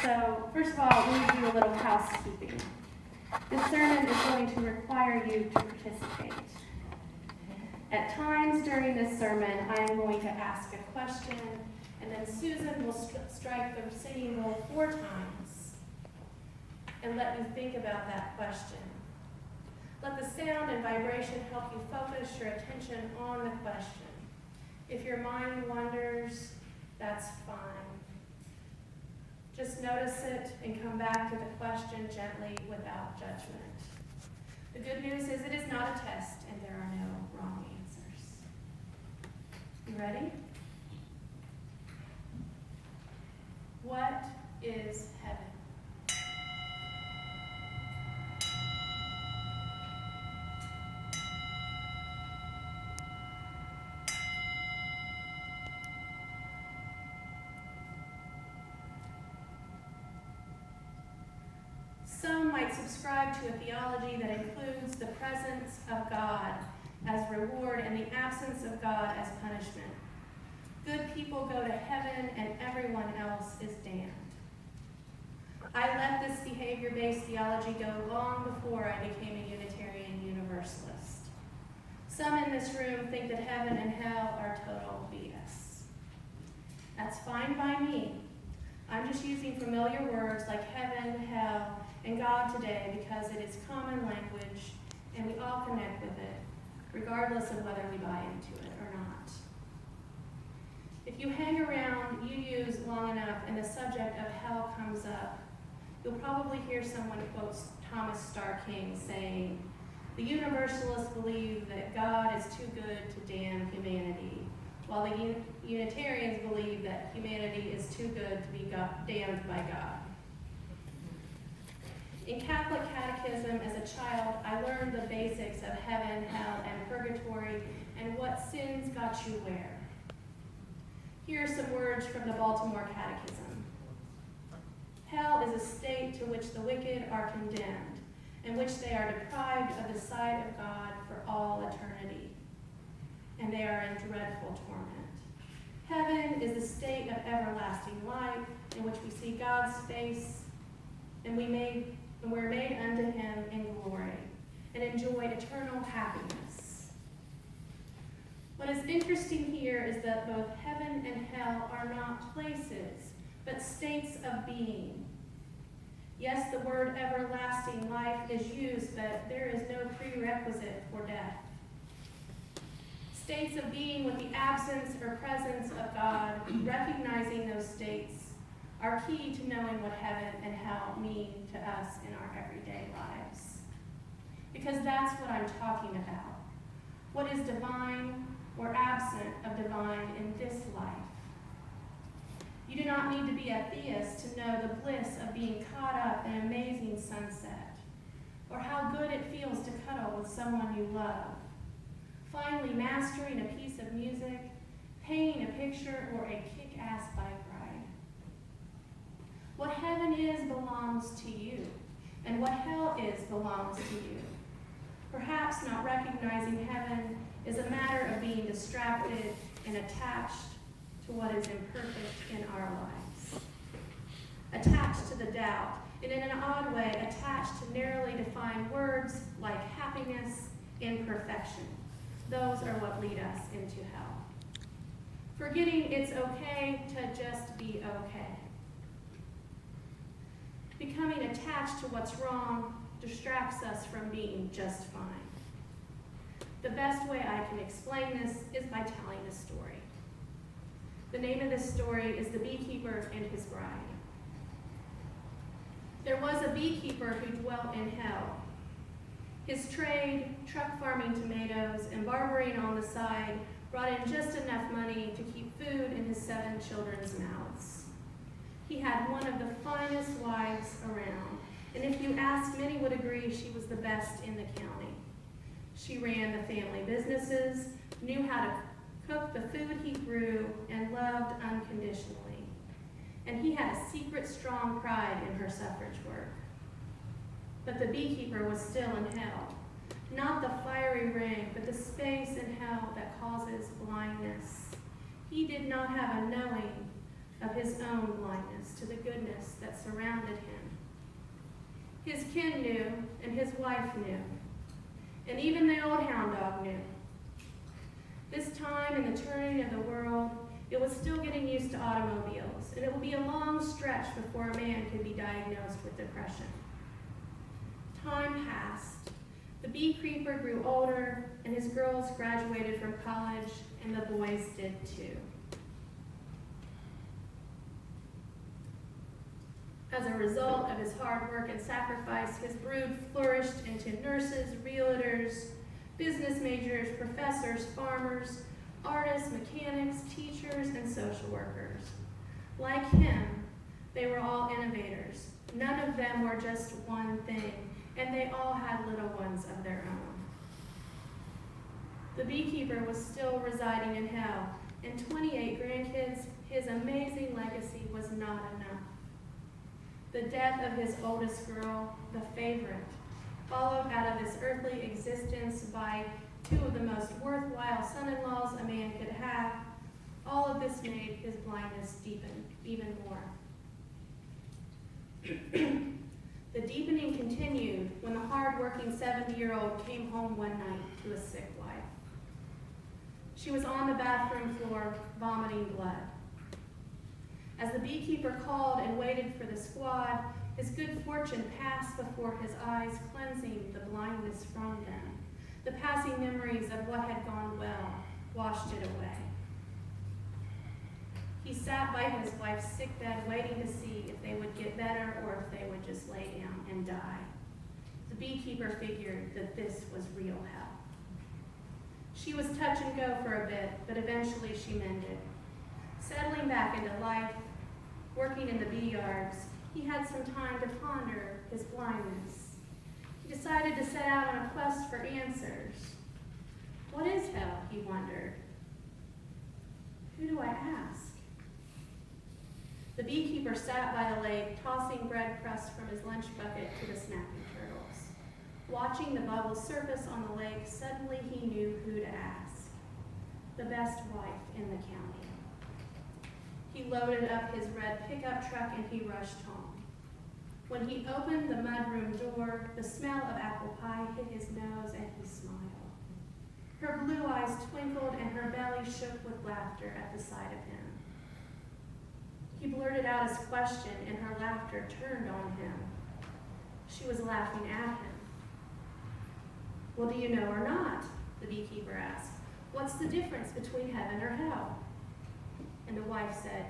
So, first of all, we need to do a little housekeeping. This sermon is going to require you to participate. At times during this sermon, I am going to ask a question, and then Susan will strike the singing roll 4 times and let you think about that question. Let the sound and vibration help you focus your attention on the question. If your mind wanders, that's fine. Just notice it and come back to the question gently without judgment. The good news is it is not a test and there are no wrong answers. You ready? What is heaven? Some might subscribe to a theology that includes the presence of God as reward and the absence of God as punishment. Good people go to heaven and everyone else is damned. I let this behavior-based theology go long before I became a Unitarian Universalist. Some in this room think that heaven and hell are total BS. That's fine by me. I'm just using familiar words like heaven, hell, and God today because it is common language and we all connect with it, regardless of whether we buy into it or not. If you hang around UUs long enough and the subject of hell comes up, you'll probably hear someone quote Thomas Starr King saying, "The Universalists believe that God is too good to damn humanity, while the Unitarians believe that humanity is too good to be damned by God." In Catholic catechism as a child, I learned the basics of heaven, hell, and purgatory, and what sins got you where. Here are some words from the Baltimore Catechism. Hell is a state to which the wicked are condemned, in which they are deprived of the sight of God for all eternity, and they are in dreadful torment. Heaven is the state of everlasting life, in which we see God's face, and we're made unto him in glory, and enjoy eternal happiness. What is interesting here is that both heaven and hell are not places, but states of being. Yes, the word everlasting life is used, but there is no prerequisite for death. States of being with the absence or presence of God, recognizing those states, are key to knowing what heaven and hell mean to us in our everyday lives. Because that's what I'm talking about. What is divine or absent of divine in this life? You do not need to be a theist to know the bliss of being caught up in an amazing sunset, or how good it feels to cuddle with someone you love. Finally, mastering a piece of music, painting a picture, or a kick-ass bike ride. What heaven is belongs to you, and what hell is belongs to you. Perhaps not recognizing heaven is a matter of being distracted and attached to what is imperfect in our lives. Attached to the doubt, and in an odd way, attached to narrowly defined words like happiness and perfection. Those are what lead us into hell. Forgetting it's okay to just be okay. Becoming attached to what's wrong distracts us from being just fine. The best way I can explain this is by telling a story. The name of this story is The Beekeeper and His Bride. There was a beekeeper who dwelt in hell. His trade, truck farming tomatoes and barbering on the side, brought in just enough money to keep food in his 7 children's mouths. He had one of the finest wives around, and if you ask, many would agree she was the best in the county. She ran the family businesses, knew how to cook the food he grew, and loved unconditionally. And he had a secret strong pride in her suffrage work. But the beekeeper was still in hell. Not the fiery ring, but the space in hell that causes blindness. He did not have a knowing of his own blindness to the goodness that surrounded him. His kin knew, and his wife knew, and even the old hound dog knew. This time in the turning of the world, it was still getting used to automobiles, and it would be a long stretch before a man could be diagnosed with depression. Time passed. The bee creeper grew older, and his girls graduated from college, and the boys did too. As a result of his hard work and sacrifice, his brood flourished into nurses, realtors, business majors, professors, farmers, artists, mechanics, teachers, and social workers. Like him, they were all innovators. None of them were just one thing, and they all had little ones of their own. The beekeeper was still residing in hell, and 28 grandkids, his amazing legacy was not enough. The death of his oldest girl, the favorite, followed out of this earthly existence by two of the most worthwhile son-in-laws a man could have. All of this made his blindness deepen even more. The deepening continued when the hard-working 70-year-old came home one night to a sick wife. She was on the bathroom floor, vomiting blood. As the beekeeper called and waited for the squad, his good fortune passed before his eyes, cleansing the blindness from them. The passing memories of what had gone well washed it away. He sat by his wife's sickbed, waiting to see if they would get better or if they would just lay down and die. The beekeeper figured that this was real hell. She was touch and go for a bit, but eventually she mended. Settling back into life, working in the bee yards, he had some time to ponder his blindness. He decided to set out on a quest for answers. What is hell, he wondered. Who do I ask? The beekeeper sat by the lake, tossing bread crusts from his lunch bucket to the snapping turtles. Watching the bubbles surface on the lake, suddenly he knew who to ask. The best wife in the county. He loaded up his red pickup truck and he rushed home. When he opened the mudroom door, the smell of apple pie hit his nose and he smiled. Her blue eyes twinkled and her belly shook with laughter at the sight of him. He blurted out his question and her laughter turned on him. She was laughing at him. Well, do you know or not? The beekeeper asked. What's the difference between heaven or hell? And the wife said,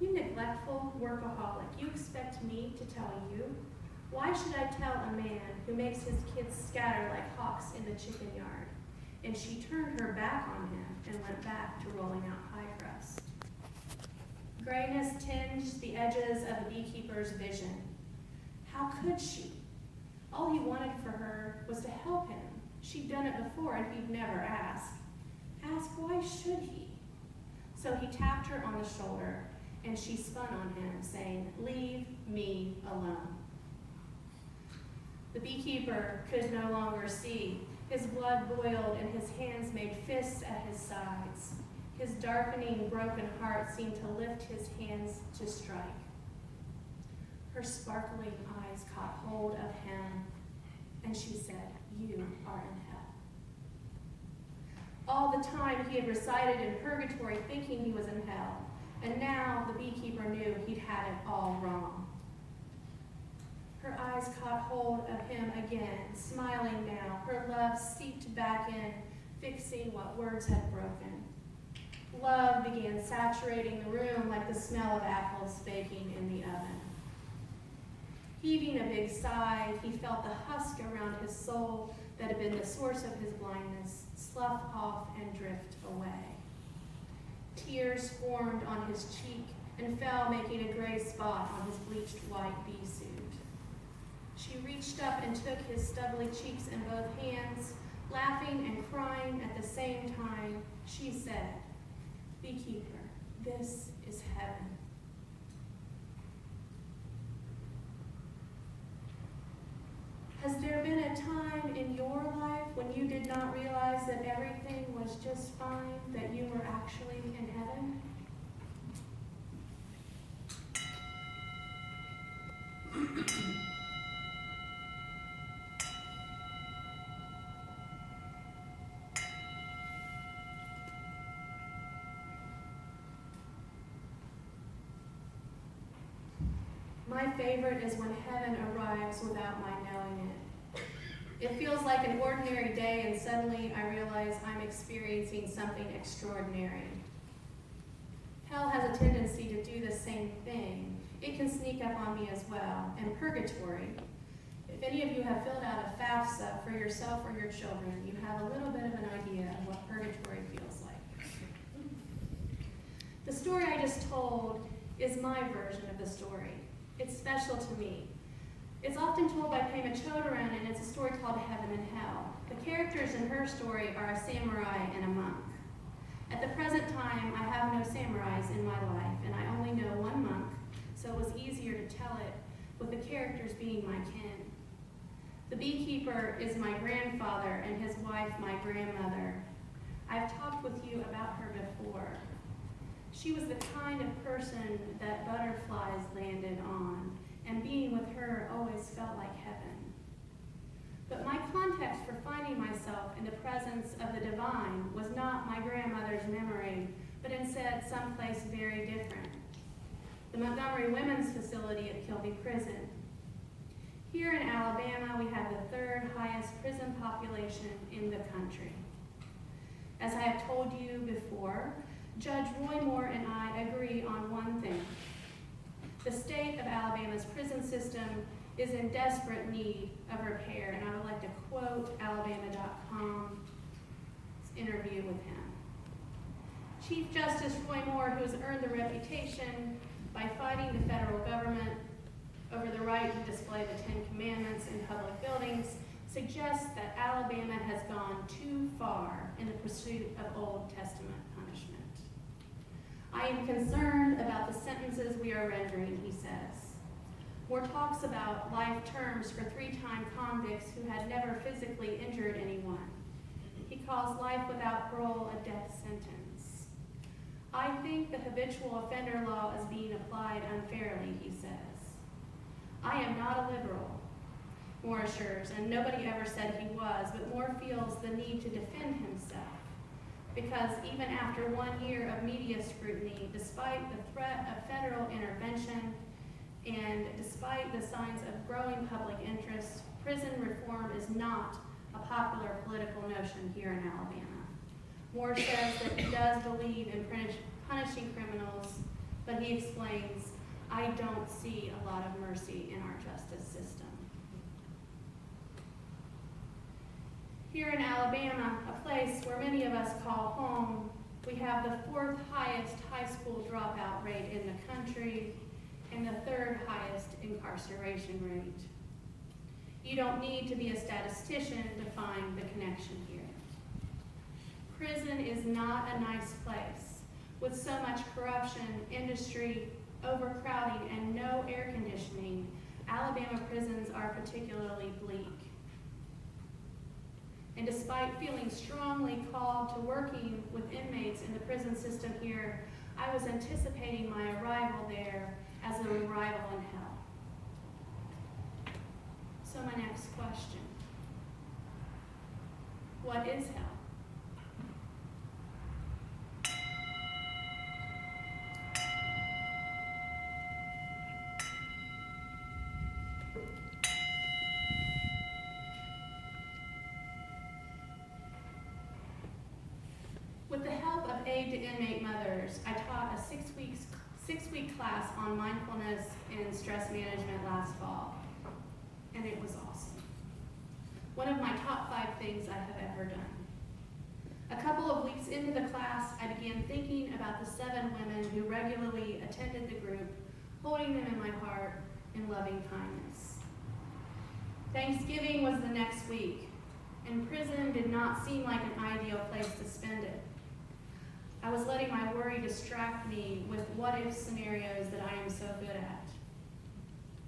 you neglectful workaholic, you expect me to tell you? Why should I tell a man who makes his kids scatter like hawks in the chicken yard? And she turned her back on him and went back to rolling out pie crust. Grayness tinged the edges of the beekeeper's vision. How could she? All he wanted for her was to help him. She'd done it before and he'd never ask. Ask why should he? So he tapped her on the shoulder and she spun on him, saying, leave me alone. The beekeeper could no longer see. His blood boiled and his hands made fists at his sides. His darkening, broken heart seemed to lift his hands to strike. Her sparkling eyes caught hold of him, and she said, you are in hell. All the time he had resided in purgatory thinking he was in hell, and now the beekeeper knew he'd had it all wrong. Her eyes caught hold of him again, smiling now, her love seeped back in, fixing what words had broken. Love began saturating the room like the smell of apples baking in the oven. Heaving a big sigh, he felt the husk around his soul that had been the source of his blindness slough off and drift away. Tears formed on his cheek and fell, making a gray spot on his bleached white bee suit. She reached up and took his stubbly cheeks in both hands, laughing and crying at the same time. She said, beekeeper, this is heaven. Has there been a time in your life when you did not realize that everything was just fine, that you were actually in heaven? My favorite is when heaven arrives without my knowing it. It feels like an ordinary day, and suddenly I realize I'm experiencing something extraordinary. Hell has a tendency to do the same thing. It can sneak up on me as well. And purgatory, if any of you have filled out a FAFSA for yourself or your children, you have a little bit of an idea of what purgatory feels like. The story I just told is my version of the story. It's special to me. It's often told by Pema Chodron, and it's a story called Heaven and Hell. The characters in her story are a samurai and a monk. At the present time, I have no samurais in my life, and I only know one monk, so it was easier to tell it with the characters being my kin. The beekeeper is my grandfather, and his wife my grandmother. I've talked with you about her before. She was the kind of person that butterflies landed on, and being with her always felt like heaven. But my context for finding myself in the presence of the divine was not my grandmother's memory, but instead someplace very different. The Montgomery Women's Facility at Kilby Prison. Here in Alabama, we have the third highest prison population in the country. As I have told you before, Judge Roy Moore and I agree on one thing. The state of Alabama's prison system is in desperate need of repair, and I would like to quote Alabama.com's interview with him. Chief Justice Roy Moore, who has earned the reputation by fighting the federal government over the right to display the Ten Commandments in public buildings, suggests that Alabama has gone too far in the pursuit of Old Testament punishment. I am concerned about the sentences we are rendering, he says. Moore talks about life terms for 3-time convicts who had never physically injured anyone. He calls life without parole a death sentence. I think the habitual offender law is being applied unfairly, he says. I am not a liberal, Moore assures, and nobody ever said he was, but Moore feels the need to defend himself. Because even after 1 year of media scrutiny, despite the threat of federal intervention, and despite the signs of growing public interest, prison reform is not a popular political notion here in Alabama. Moore says that he does believe in punishing criminals, but he explains, I don't see a lot of mercy in our justice system. Here in Alabama, a place where many of us call home, we have the 4th highest high school dropout rate in the country and the 3rd highest incarceration rate. You don't need to be a statistician to find the connection here. Prison is not a nice place. With so much corruption, industry, overcrowding, and no air conditioning, Alabama prisons are particularly bleak. And despite feeling strongly called to working with inmates in the prison system here, I was anticipating my arrival there as an arrival in hell. So my next question, what is hell? With the help of Aid to Inmate Mothers, I taught a six-week class on mindfulness and stress management last fall, and it was awesome. One of my top 5 things I have ever done. A couple of weeks into the class, I began thinking about the 7 women who regularly attended the group, holding them in my heart in loving kindness. Thanksgiving was the next week, and prison did not seem like an ideal place to spend it. I was letting my worry distract me with what-if scenarios that I am so good at.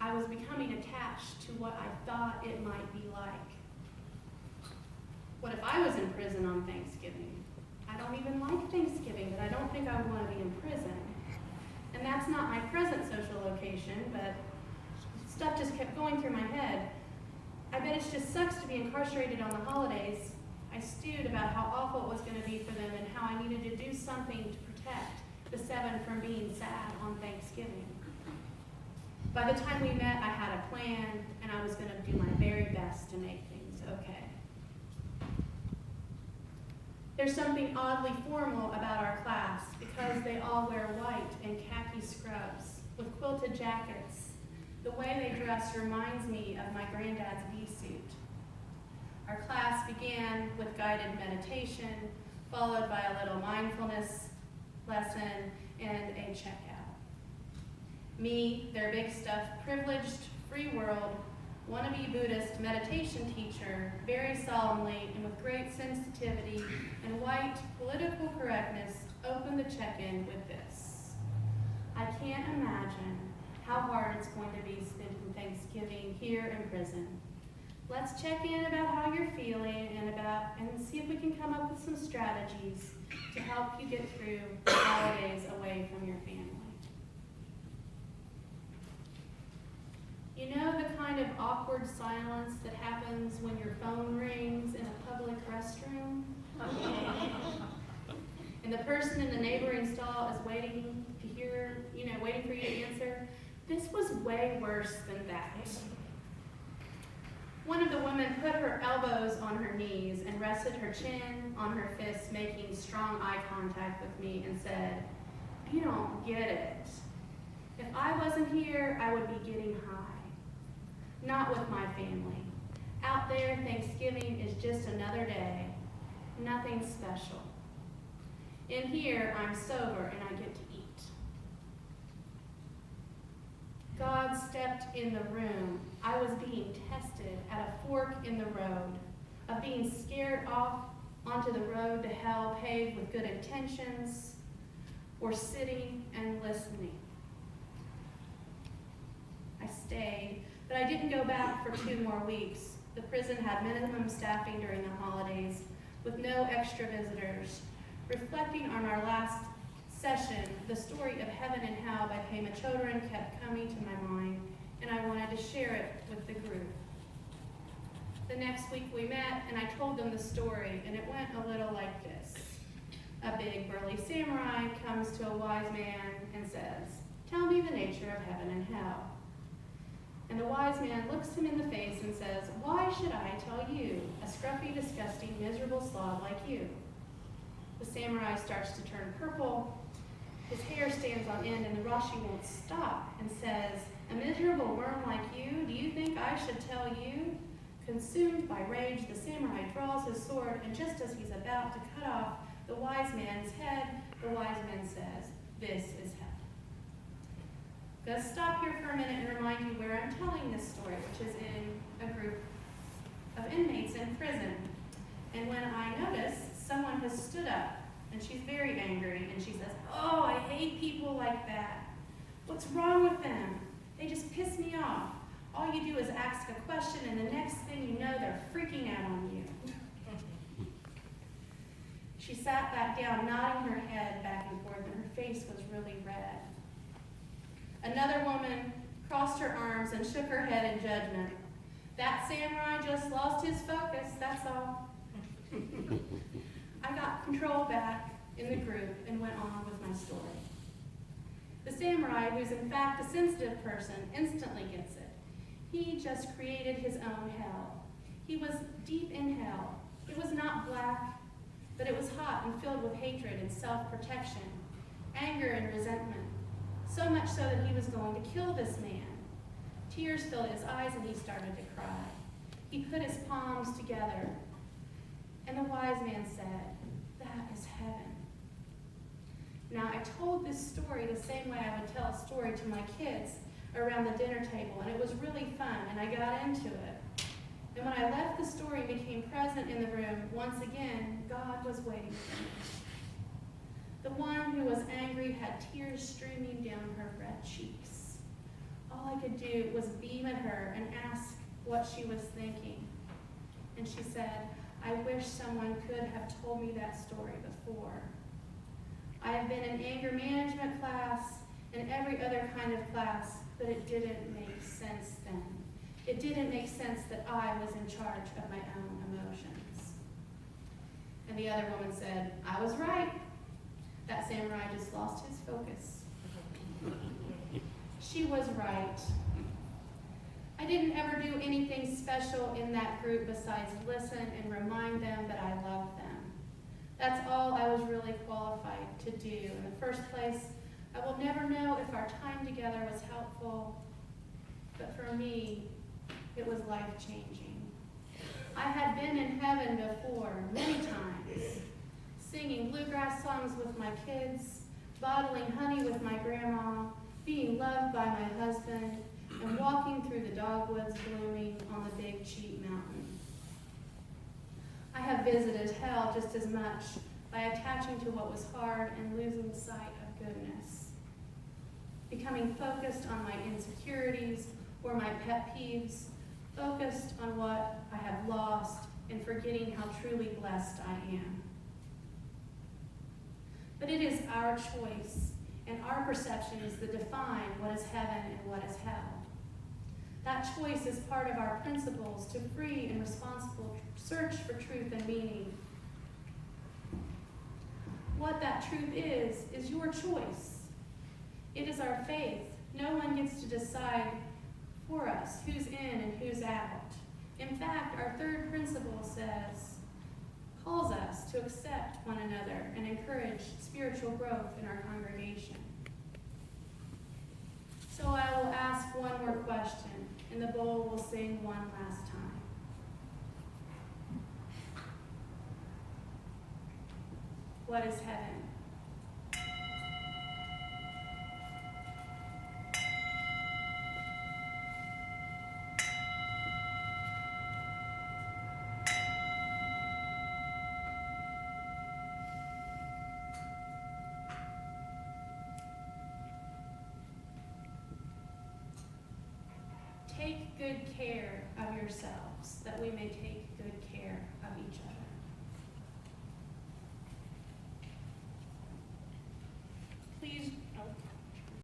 I was becoming attached to what I thought it might be like. What if I was in prison on Thanksgiving? I don't even like Thanksgiving, but I don't think I would want to be in prison. And that's not my present social location, but stuff just kept going through my head. I bet it just sucks to be incarcerated on the holidays. I stewed about how awful it was going to be for them and how I needed to do something to protect the 7 from being sad on Thanksgiving. By the time we met, I had a plan, and I was going to do my very best to make things okay. There's something oddly formal about our class because they all wear white and khaki scrubs with quilted jackets. The way they dress reminds me of my granddad's V-suit. Our class began with guided meditation, followed by a little mindfulness lesson and a checkout. Me, their big stuff, privileged, free world, wannabe Buddhist meditation teacher, very solemnly and with great sensitivity and white political correctness, opened the check-in with this. I can't imagine how hard it's going to be spending Thanksgiving here in prison. Let's check in about how you're feeling and see if we can come up with some strategies to help you get through the holidays away from your family. You know the kind of awkward silence that happens when your phone rings in a public restroom? And the person in the neighboring stall is waiting for you to answer? This was way worse than that. One of the women put her elbows on her knees and rested her chin on her fists, making strong eye contact with me, and said, "You don't get it. If I wasn't here, I would be getting high. Not with my family. Out there, Thanksgiving is just another day. Nothing special. In here, I'm sober and I get to eat." God stepped in the room. I was being tested at a fork in the road, of being scared off onto the road to hell paved with good intentions, or sitting and listening. I stayed, but I didn't go back for 2 more weeks. The prison had minimum staffing during the holidays, with no extra visitors. Reflecting on our last session, the story of Heaven and Hell by Pema Chodron kept coming to my mind, and I wanted to share it with the group. The next week we met, and I told them the story, and it went a little like this. A big burly samurai comes to a wise man and says, "Tell me the nature of heaven and hell." And the wise man looks him in the face and says, "Why should I tell you, a scruffy, disgusting, miserable slob like you?" The samurai starts to turn purple. His hair stands on end, and the Rashi won't stop and says, "A miserable worm like you, do you think I should tell you?" Consumed by rage, the samurai draws his sword, and just as he's about to cut off the wise man's head, the wise man says, "This is hell." I'm going to stop here for a minute and remind you where I'm telling this story, which is in a group of inmates in prison. And when I notice someone has stood up, and she's very angry, and she says, "Oh, I hate people like that. What's wrong with them? They just piss me off. All you do is ask a question, and the next thing you know, they're freaking out on you." She sat back down, nodding her head back and forth, and her face was really red. Another woman crossed her arms and shook her head in judgment. "That samurai just lost his focus, that's all." I got control back in the group and went on with my story. The samurai, who's in fact a sensitive person, instantly gets it. He just created his own hell. He was deep in hell. It was not black, but it was hot and filled with hatred and self-protection, anger and resentment, so much so that he was going to kill this man. Tears filled his eyes and he started to cry. He put his palms together, and the wise man said, "That is heaven." Now, I told this story the same way I would tell a story to my kids around the dinner table, and it was really fun, and I got into it. And when I left the story and became present in the room, once again, God was waiting for me. The one who was angry had tears streaming down her red cheeks. All I could do was beam at her and ask what she was thinking. And she said, "I wish someone could have told me that story before. I have been in anger management class and every other kind of class, but it didn't make sense then. It didn't make sense that I was in charge of my own emotions." And the other woman said, "I was right. That samurai just lost his focus." She was right. I didn't ever do anything special in that group besides listen and remind them that I loved them. That's all I was really qualified to do. In the first place, I will never know if our time together was helpful, but for me, it was life-changing. I had been in heaven before, many times, singing bluegrass songs with my kids, bottling honey with my grandma, being loved by my husband, and walking through the dogwoods blooming on the Big Cheat Mountain. I have visited hell just as much by attaching to what was hard and losing sight of goodness, becoming focused on my insecurities or my pet peeves, focused on what I have lost and forgetting how truly blessed I am. But it is our choice and our perceptions that define what is heaven and what is hell. That choice is part of our principles to free and responsible search for truth and meaning. What that truth is your choice. It is our faith. No one gets to decide for us who's in and who's out. In fact, our third principle calls us to accept one another and encourage spiritual growth in our congregation. So I will ask one more question, and the bowl will sing one last time. What is heaven? Take good care of yourselves, that we may take good care